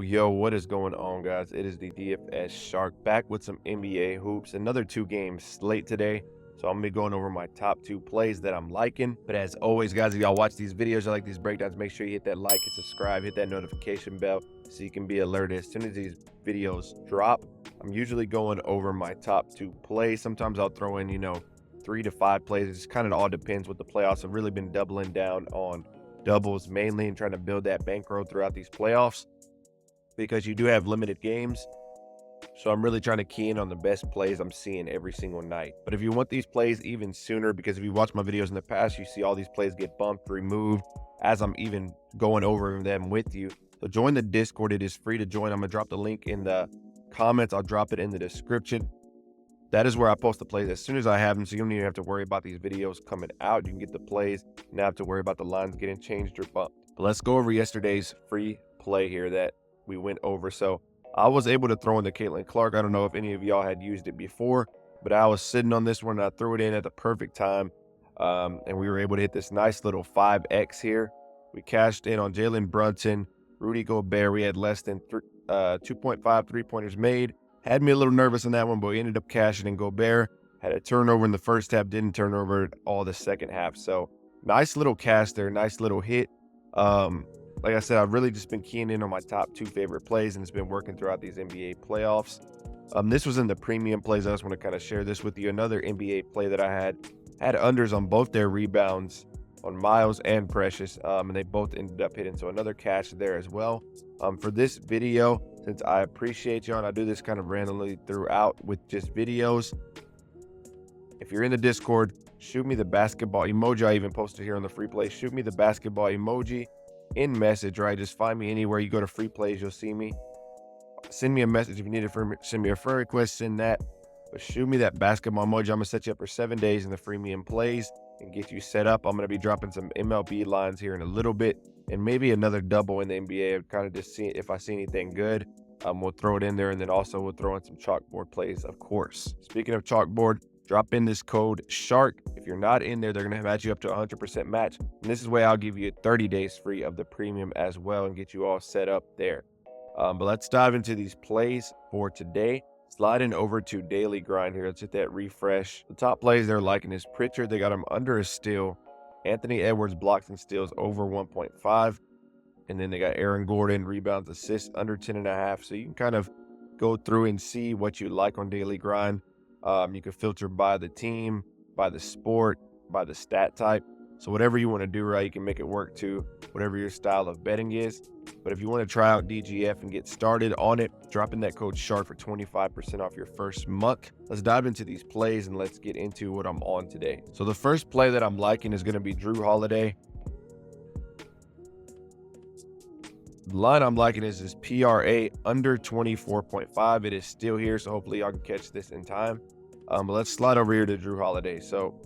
Yo, what is going on, guys? It is the DFS Shark back with some NBA hoops. Another 2-game slate today. So I'm gonna be going over my top 2 plays that I'm liking. But as always, guys, if y'all watch these videos, I like these breakdowns, make sure you hit that like and subscribe, hit that notification bell so you can be alerted as soon as these videos drop. I'm usually going over my top 2 plays. Sometimes I'll throw in, 3 to 5 plays. It just kind of all depends with the playoffs. I've really been doubling down on doubles mainly and trying to build that bankroll throughout these playoffs, because you do have limited games. So I'm really trying to key in on the best plays I'm seeing every single night. But if you want these plays even sooner, because if you watch my videos in the past, you see all these plays get bumped, removed as I'm even going over them with you. So join the Discord. It is free to join. I'm going to drop the link in the comments. I'll drop it in the description. That is where I post the plays as soon as I have them. So you don't even have to worry about these videos coming out. You can get the plays, not have to worry about the lines getting changed or bumped. But let's go over yesterday's free play here that we went over. So I was able to throw in the Caitlin Clark. I don't know if any of y'all had used it before, but I was sitting on this one and I threw it in at the perfect time. And we were able to hit this nice little 5X here. We cashed in on Jalen Brunson, Rudy Gobert. We had less than 2.5 3-pointers made. Had me a little nervous on that one, but we ended up cashing in Gobert. Had a turnover in the first half, didn't turn over all the second half. So nice little cash there, nice little hit. Like I said, I've really just been keying in on my top 2 favorite plays, and it's been working throughout these NBA playoffs. This was in the premium plays. I just want to kind of share this with you. Another NBA play that I had unders on both their rebounds on Miles and Precious, and they both ended up hitting. So another cash there as well. For this video, since I appreciate y'all and I do this kind of randomly throughout with just videos, if you're in the Discord, shoot me the basketball emoji. I even posted here on the free play. Shoot me the basketball emoji in message, right? Just find me anywhere. You go to free plays, you'll see me. Send me a message if you need to send me a friend request, send that. But shoot me that basketball emoji. I'm gonna set you up for 7 days in the freemium plays and get you set up. I'm gonna be dropping some MLB lines here in a little bit, and maybe another double in the NBA. I've kind of just see if I see anything good. We'll throw it in there, and then also we'll throw in some chalkboard plays, of course. Speaking of chalkboard, drop in this code SHARK. If you're not in there, they're going to match you up to 100% match. And this is where I'll give you 30 days free of the premium as well and get you all set up there. But let's dive into these plays for today. Sliding over to daily grind here. Let's hit that refresh. The top plays they're liking is Pritchard. They got him under a steal. Anthony Edwards blocks and steals over 1.5. And then they got Aaron Gordon rebounds, assists under 10.5. So you can kind of go through and see what you like on daily grind. You can filter by the team, by the sport, by the stat type. So whatever you want to do, right, you can make it work to whatever your style of betting is. But if you want to try out DGF and get started on it, drop in that code SHARK for 25% off your first month. Let's dive into these plays and let's get into what I'm on today. So the first play that I'm liking is going to be Drew Holiday. The line I'm liking is this PRA under 24.5. It is still here, so hopefully y'all can catch this in time. But let's slide over here to Drew Holiday. So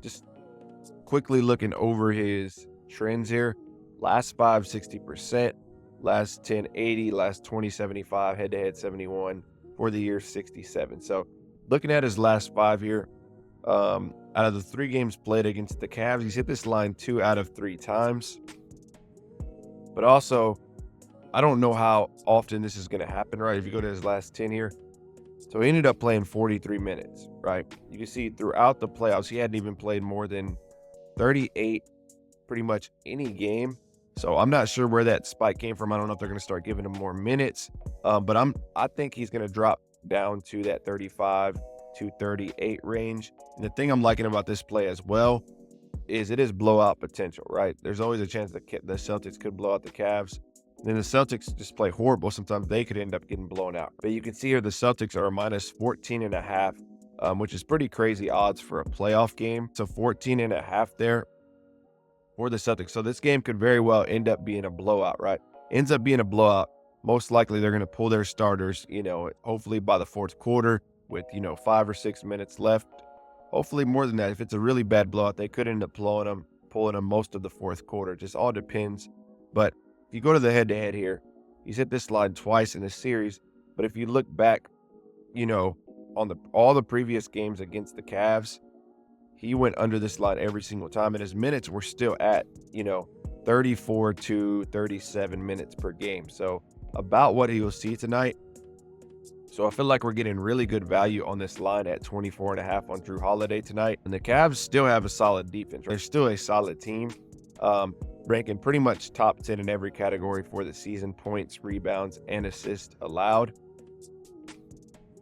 just quickly looking over his trends here. Last 5, 60%. Last 10, 80. Last 20, 75. Head-to-head, 71. For the year, 67. So looking at his last 5 here, out of the 3 games played against the Cavs, he's hit this line 2 out of 3 times. But also, I don't know how often this is going to happen, right? If you go to his last 10 here. So he ended up playing 43 minutes, right? You can see throughout the playoffs, he hadn't even played more than 38 pretty much any game. So I'm not sure where that spike came from. I don't know if they're going to start giving him more minutes. But I think he's going to drop down to that 35 to 38 range. And the thing I'm liking about this play as well is it is blowout potential, right? There's always a chance that the Celtics could blow out the Cavs. And then the Celtics just play horrible. Sometimes they could end up getting blown out. But you can see here the Celtics are minus 14.5, which is pretty crazy odds for a playoff game. So 14.5 there for the Celtics. So this game could very well end up being a blowout, right? Ends up being a blowout. Most likely they're going to pull their starters, hopefully by the 4th quarter with, 5 or 6 minutes left. Hopefully more than that. If it's a really bad blowout, they could end up pulling them most of the 4th quarter. Just all depends. But if you go to the head-to-head here, he's hit this line twice in the series. But if you look back, on all the previous games against the Cavs, he went under this line every single time. And his minutes were still at, 34 to 37 minutes per game. So about what he will see tonight. So I feel like we're getting really good value on this line at 24.5 on Drew Holiday tonight. And the Cavs still have a solid defense. They're still a solid team, ranking pretty much top 10 in every category for the season: points, rebounds, and assists allowed.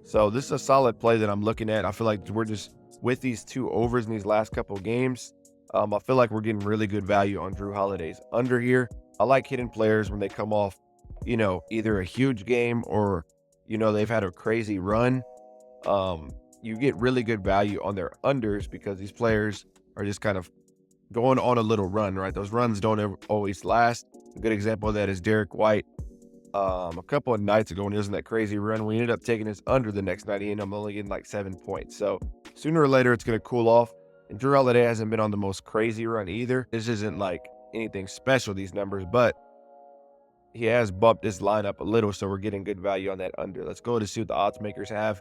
So this is a solid play that I'm looking at. I feel like we're just, with these 2 overs in these last couple games, I feel like we're getting really good value on Drew Holiday's under here. I like hitting players when they come off, either a huge game or, they've had a crazy run. You get really good value on their unders because these players are just kind of going on a little run, right? Those runs don't always last. A good example of that is Derek White. A couple of nights ago when he was in that crazy run, we ended up taking his under the next night. He ended up only getting like 7 points. So sooner or later, it's going to cool off. And Drew Holiday hasn't been on the most crazy run either. This isn't like anything special, these numbers, but he has bumped his line up a little, so we're getting good value on that under. Let's go to see what the odds makers have.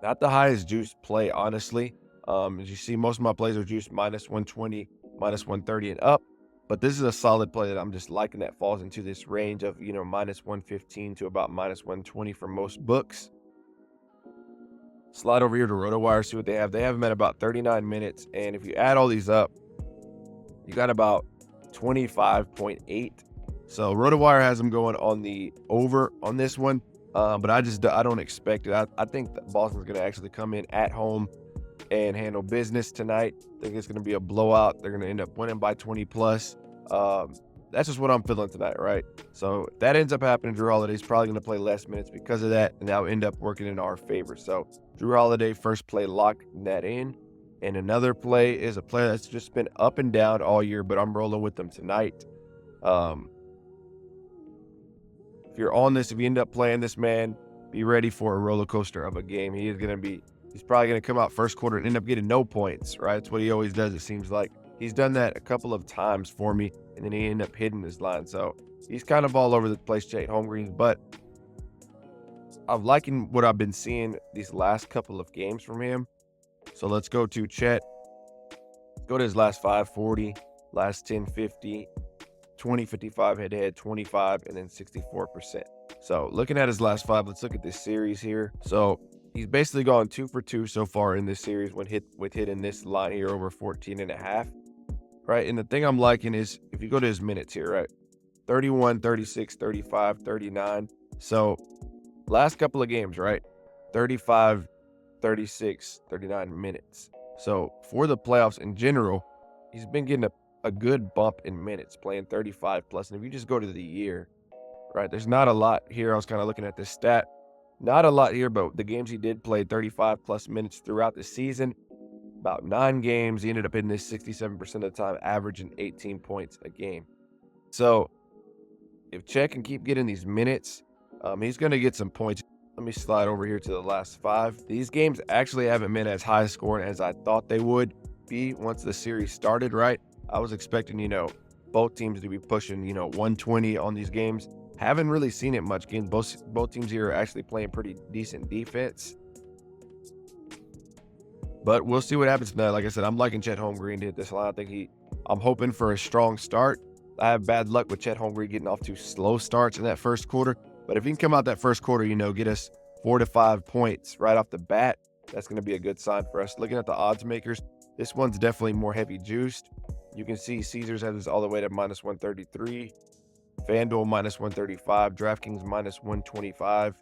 Not the highest juice play, honestly. As you see, most of my plays are juiced -120, -130 and up. But this is a solid play that I'm just liking that falls into this range of, -115 to about -120 for most books. Slide over here to RotoWire, see what they have. They have them at about 39 minutes. And if you add all these up, you got about 25.8. So RotoWire has them going on the over on this one. But I don't expect it. I think that Boston's going to actually come in at home and handle business tonight. I think it's going to be a blowout. They're going to end up winning by 20 plus. That's just what I'm feeling tonight, right? So if that ends up happening, Drew Holiday's probably going to play less minutes because of that, and that'll end up working in our favor. So Drew Holiday, first play, lock that in. And another play is a player that's just been up and down all year, but I'm rolling with them tonight. If you're on this, if you end up playing this man, be ready for a roller coaster of a game. He's probably going to come out first quarter and end up getting no points, right? That's what he always does, it seems like. He's done that a couple of times for me, and then he ended up hitting his line. So he's kind of all over the place, Chet Holmgren, but I'm liking what I've been seeing these last couple of games from him. So let's go to Chet. Go to his last 540, last 1050, 20-55 head-to-head, 25, and then 64%. So looking at his last 5, let's look at this series here. So he's basically gone 2 for 2 so far in this series with hitting this line here over 14.5, right? And the thing I'm liking is if you go to his minutes here, right? 31, 36, 35, 39. So last couple of games, right? 35, 36, 39 minutes. So for the playoffs in general, he's been getting a good bump in minutes, playing 35 plus. And if you just go to the year, right, there's not a lot here. I was kind of looking at this stat. Not a lot here, but the games he did play 35 plus minutes throughout the season, about 9 games, he ended up hitting this 67% of the time, averaging 18 points a game. So if Chet can keep getting these minutes, he's going to get some points. Let me slide over here to the last 5. These games actually haven't been as high scoring as I thought they would be once the series started, right? I was expecting, both teams to be pushing, 120 on these games. Haven't really seen it much. Again, both teams here are actually playing pretty decent defense. But we'll see what happens tonight. Like I said, I'm liking Chet Holmgren to hit this line. I'm hoping for a strong start. I have bad luck with Chet Holmgren getting off to slow starts in that first quarter. But if he can come out that first quarter, get us 4 to 5 points right off the bat, that's going to be a good sign for us. Looking at the odds makers, this one's definitely more heavy juiced. You can see Caesars has this all the way to -133. FanDuel -135, DraftKings -125.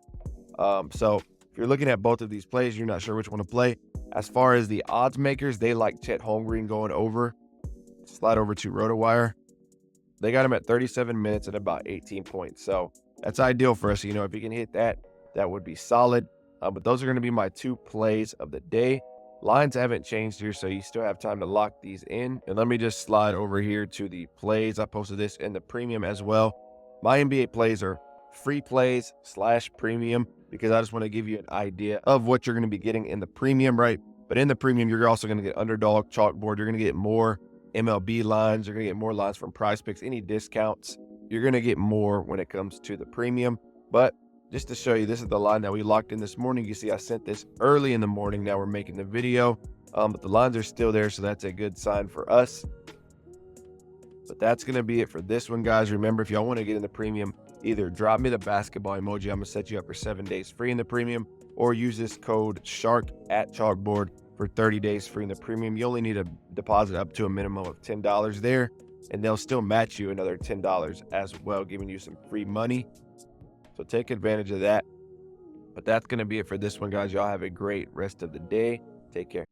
So if you're looking at both of these plays, you're not sure which one to play. As far as the odds makers, they like Chet Holmgren going over. Slide over to RotoWire. They got him at 37 minutes at about 18 points. So that's ideal for us. If you can hit that, that would be solid. But those are going to be my 2 plays of the day. Lines haven't changed here, so you still have time to lock these in. And let me just slide over here to the plays. I posted this in the premium as well. My NBA plays are free plays / premium because I just want to give you an idea of what you're going to be getting in the premium, right? But in the premium, you're also going to get underdog, chalkboard. You're going to get more MLB lines. You're going to get more lines from Prizepicks, any discounts. You're going to get more when it comes to the premium. But just to show you, this is the line that we locked in this morning. You see I sent this early in the morning. Now we're making the video, but the lines are still there, so that's a good sign for us. But that's going to be it for this one, guys. Remember, if y'all want to get in the premium, either drop me the basketball emoji. I'm gonna set you up for 7 days free in the premium, or use this code SHARK at Chalkboard for 30 days free in the premium. You only need to deposit up to a minimum of $10 there, and they'll still match you another $10 as well, giving you some free money. So take advantage of that. But that's going to be it for this one, guys. Y'all have a great rest of the day. Take care.